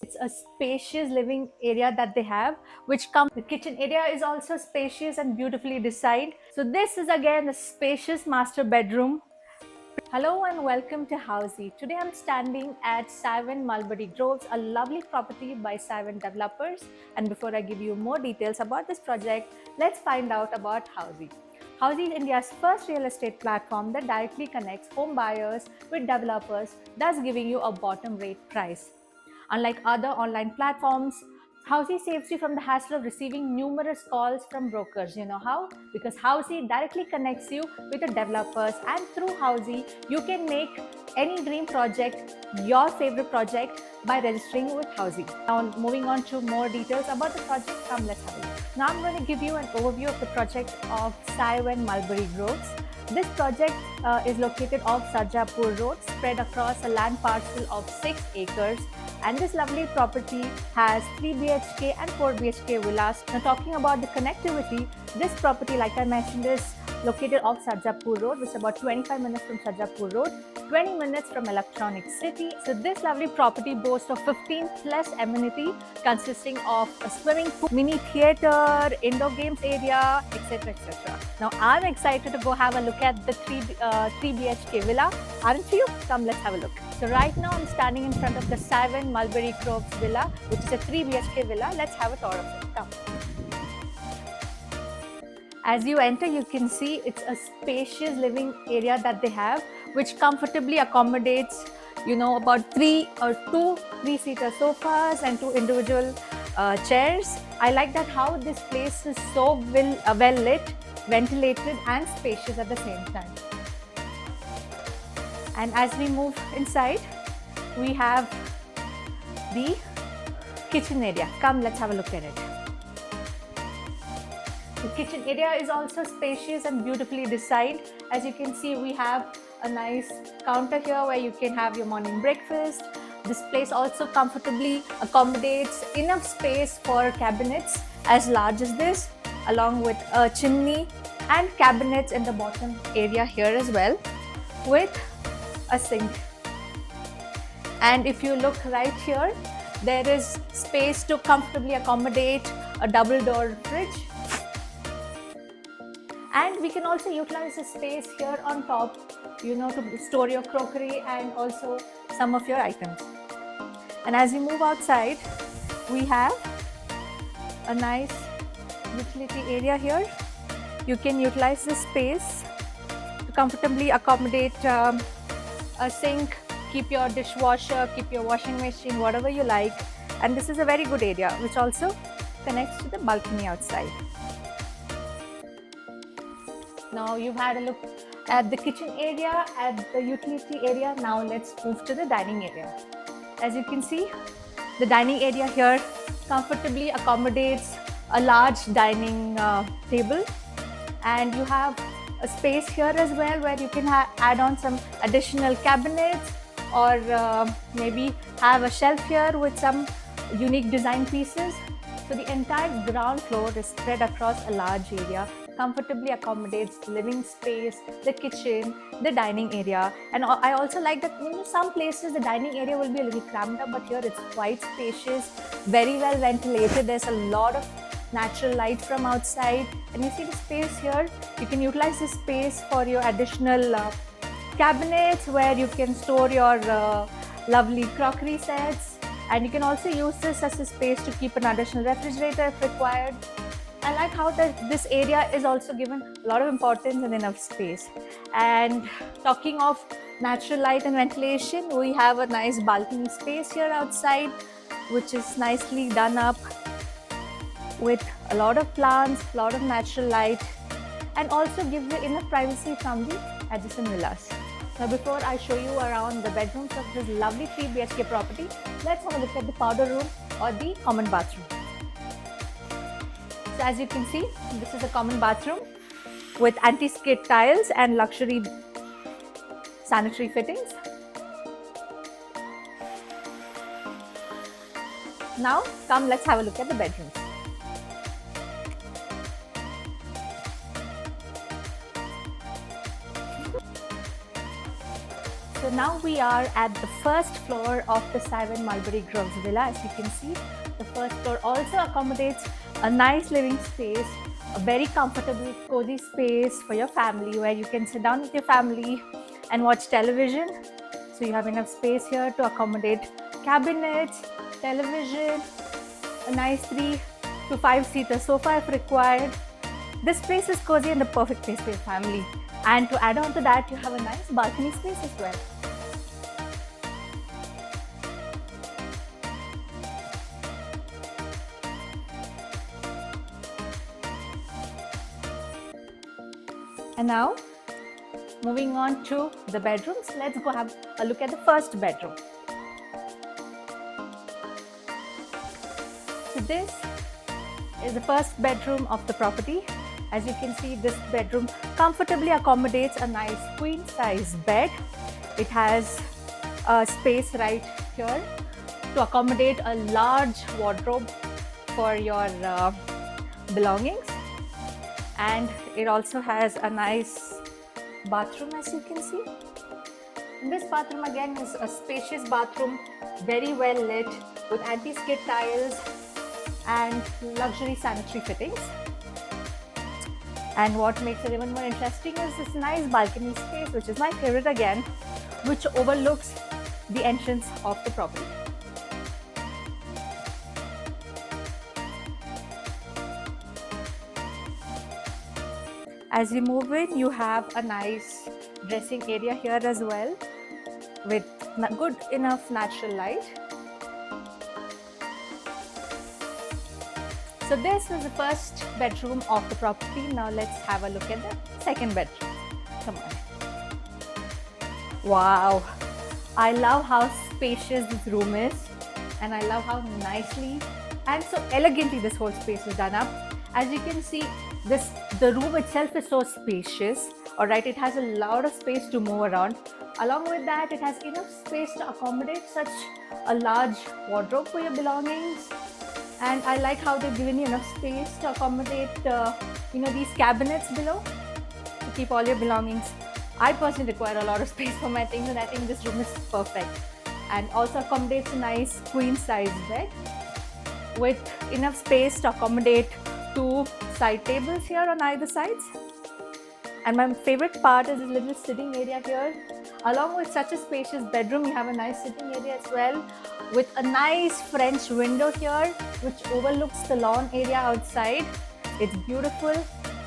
It's a spacious living area that they have, which comes. The kitchen area is also spacious and beautifully designed. So this is again a spacious master bedroom. Hello and welcome to Housey. Today I'm standing at Savan Mulberry Groves, a lovely property by Savan Developers. And before I give you more details about this project, let's find out about Housey. Housey is India's first real estate platform that directly connects home buyers with developers, thus giving you a bottom rate price. Unlike other online platforms, Housey saves you from the hassle of receiving numerous calls from brokers. You know how? Because Housey directly connects you with the developers, and through Housey, you can make any dream project your favorite project by registering with Housey. Now, moving on to more details about the project, come let's have a look. Now, I'm going to give you an overview of the project of Savan Mulberry Groves. This project is located off Sarjapur Road, spread across a land parcel of 6 acres, and this lovely property has 3 BHK and 4 BHK villas. Now, talking about the connectivity, this property, like I mentioned, is located off Sarjapur Road, which is about 25 minutes from Sarjapur Road, 20 minutes from Electronic City. So this lovely property boasts of 15 plus amenity consisting of a swimming pool, mini theater, indoor games area, etc. etc. Now I'm excited to go have a look at the 3 BHK villa. Aren't you? Come, let's have a look. So right now I'm standing in front of the Savan Mulberry Groves villa, which is a 3 BHK villa. Let's have a tour of it. Come. As you enter, you can see it's a spacious living area that they have, which comfortably accommodates, about 2 3-seater sofas and 2 individual chairs. I like that how this place is so well lit, ventilated and spacious at the same time. And as we move inside, we have the kitchen area. Come, let's have a look at it. The kitchen area is also spacious and beautifully designed. As you can see, we have a nice counter here where you can have your morning breakfast. This place also comfortably accommodates enough space for cabinets as large as this, along with a chimney and cabinets in the bottom area here as well, with a sink. And if you look right here, there is space to comfortably accommodate a double door fridge. And we can also utilize the space here on top, to store your crockery and also some of your items. And as you move outside, we have a nice utility area here. You can utilize this space to comfortably accommodate a sink, keep your dishwasher, keep your washing machine, whatever you like. And this is a very good area, which also connects to the balcony outside. Now you've had a look at the kitchen area, at the utility area. Now let's move to the dining area. As you can see, the dining area here comfortably accommodates a large dining table, and you have a space here as well where you can add on some additional cabinets, or maybe have a shelf here with some unique design pieces. So the entire ground floor is spread across a large area, comfortably accommodates the living space, the kitchen, the dining area. And I also like that some places the dining area will be a little cramped up, but here it's quite spacious, very well ventilated. There's a lot of natural light from outside, and you see the space here. You can utilize this space for your additional cabinets where you can store your lovely crockery sets, and you can also use this as a space to keep an additional refrigerator if required. I like how this area is also given a lot of importance and enough space. And talking of natural light and ventilation, we have a nice balcony space here outside, which is nicely done up with a lot of plants, a lot of natural light, and also gives you enough privacy from the adjacent villas. Now, before I show you around the bedrooms of this lovely 3 BHK property, let's have a look at the powder room or the common bathroom. So as you can see, this is a common bathroom with anti-skid tiles and luxury sanitary fittings. Now, come, let's have a look at the bedrooms. So now we are at the first floor of the Saiwan Mulberry Groves Villa. As you can see, the first floor also accommodates a nice living space, a very comfortable, cozy space for your family where you can sit down with your family and watch television. So you have enough space here to accommodate cabinets, television, a nice 3 to 5 seater sofa if required. This place is cozy and the perfect place for your family. And to add on to that, you have a nice balcony space as well. And now, moving on to the bedrooms, let's go have a look at the first bedroom. So this is the first bedroom of the property. As you can see, this bedroom comfortably accommodates a nice queen size bed. It has a space right here to accommodate a large wardrobe for your belongings. And it also has a nice bathroom, as you can see. And this bathroom again is a spacious bathroom, very well lit with anti-skid tiles and luxury sanitary fittings. And what makes it even more interesting is this nice balcony space, which is my favorite again, which overlooks the entrance of the property. As you move in, you have a nice dressing area here as well with good enough natural light. So this is the first bedroom of the property. Now let's have a look at the second bedroom. Come on. Wow. I love how spacious this room is, and I love how nicely and so elegantly this whole space is done up. As you can see, the room itself is so spacious. All right, it has a lot of space to move around. Along with that, it has enough space to accommodate such a large wardrobe for your belongings. And I like how they've given you enough space to accommodate, these cabinets below to keep all your belongings. I personally require a lot of space for my things, and I think this room is perfect. And also accommodates a nice queen size bed with enough space to accommodate 2 side tables here on either sides. And my favorite part is this little sitting area here. Along with such a spacious bedroom, you have a nice sitting area as well with a nice French window here which overlooks the lawn area outside. It's beautiful,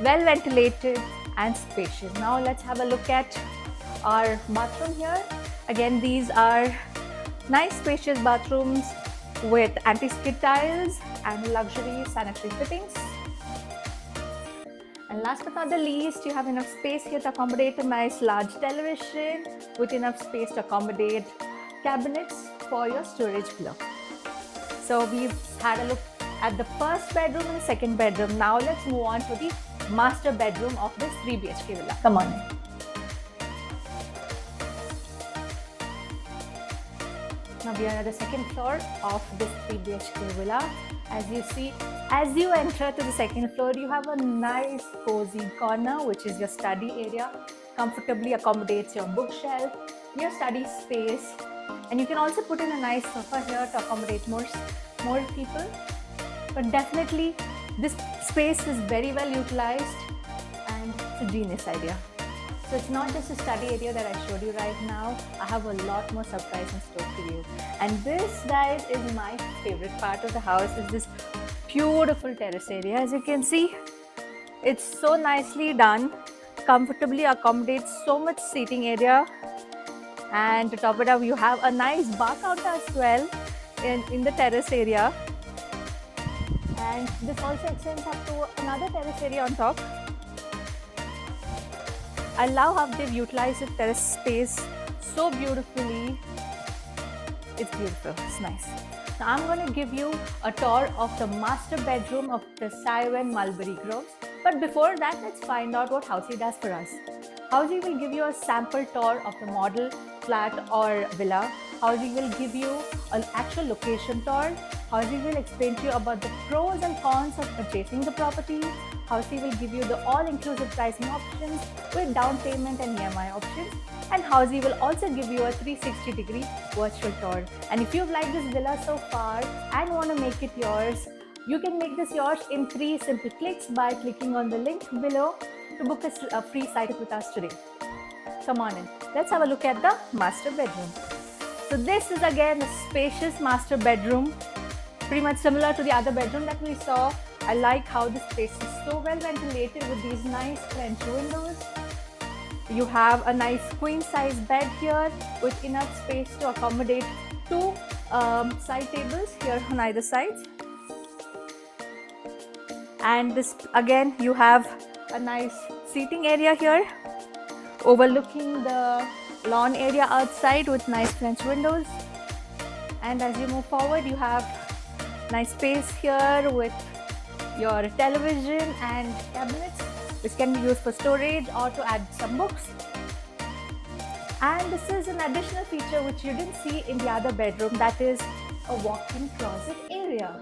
well ventilated and spacious. Now let's have a look at our bathroom here. Again, these are nice spacious bathrooms with anti-skid tiles and luxury sanitary fittings. And last but not the least, you have enough space here to accommodate a nice large television with enough space to accommodate cabinets for your storage below. So we've had a look at the first bedroom and the second bedroom. Now let's move on to the master bedroom of this 3 BHK villa. Come on in. Now we are at the second floor of this 3 BHK villa. As you see, as you enter to the second floor, you have a nice cozy corner, which is your study area. Comfortably accommodates your bookshelf, your study space, and you can also put in a nice sofa here to accommodate more people. But definitely, this space is very well utilized, and it's a genius idea. So it's not just a study area that I showed you right now. I have a lot more surprise in store for you. And this, guys, is my favorite part of the house, is this beautiful terrace area. As you can see, it's so nicely done, comfortably accommodates so much seating area. And to top it up, you have a nice bar counter as well in the terrace area. And this also extends up to another terrace area on top. I love how they've utilized the terrace space so beautifully. It's beautiful, it's nice. Now I'm going to give you a tour of the master bedroom of the Saiwan Mulberry Groves. But before that, let's find out what Housey does for us. Housey will give you a sample tour of the model, flat or villa Housey will give you an actual location tour. Housey will explain to you about the pros and cons of purchasing the property. Housey will give you the all-inclusive pricing options with down payment and EMI options. And Housey will also give you a 360-degree virtual tour. And if you've liked this villa so far and want to make it yours, you can make this yours in 3 simple clicks by clicking on the link below to book a free site with us today. Come on in. Let's have a look at the master bedroom. So this is again a spacious master bedroom, pretty much similar to the other bedroom that we saw. I like how this space is so well ventilated with these nice French windows. You have a nice queen size bed here with enough space to accommodate 2 side tables here on either side. And this again, you have a nice seating area here overlooking the lawn area outside with nice French windows. And as you move forward, you have nice space here with your television and cabinets, which can be used for storage or to add some books. And this is an additional feature which you didn't see in the other bedroom, that is a walk-in closet area.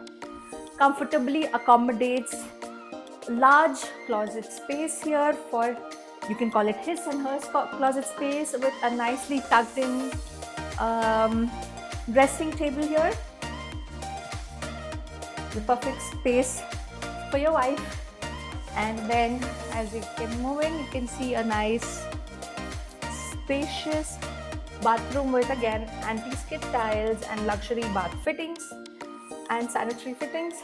Comfortably accommodates large closet space here for, you can call it his and hers closet space, with a nicely tucked in dressing table here. The perfect space for your wife. And then as you can move in, you can see a nice spacious bathroom with again anti-skid tiles and luxury bath fittings and sanitary fittings.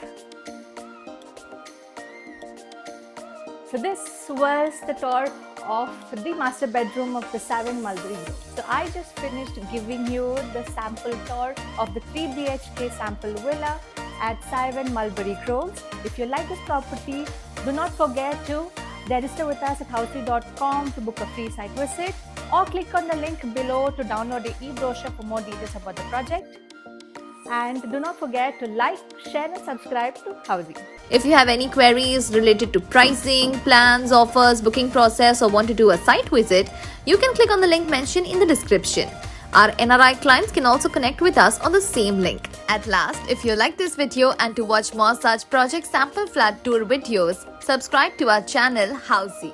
So this was the tour of the master bedroom of the Savin Mulberry Grove. So I just finished giving you the sample tour of the 3 BHK sample villa at Savin Mulberry Grove. If you like this property, do not forget to register with us at housey.com to book a free site visit, or click on the link below to download the e-brochure for more details about the project. And do not forget to like, share and subscribe to Housey. If you have any queries related to pricing, plans, offers, booking process, or want to do a site visit, you can click on the link mentioned in the description. Our NRI clients can also connect with us on the same link. At last, if you like this video and to watch more such project sample flat tour videos, subscribe to our channel Housey.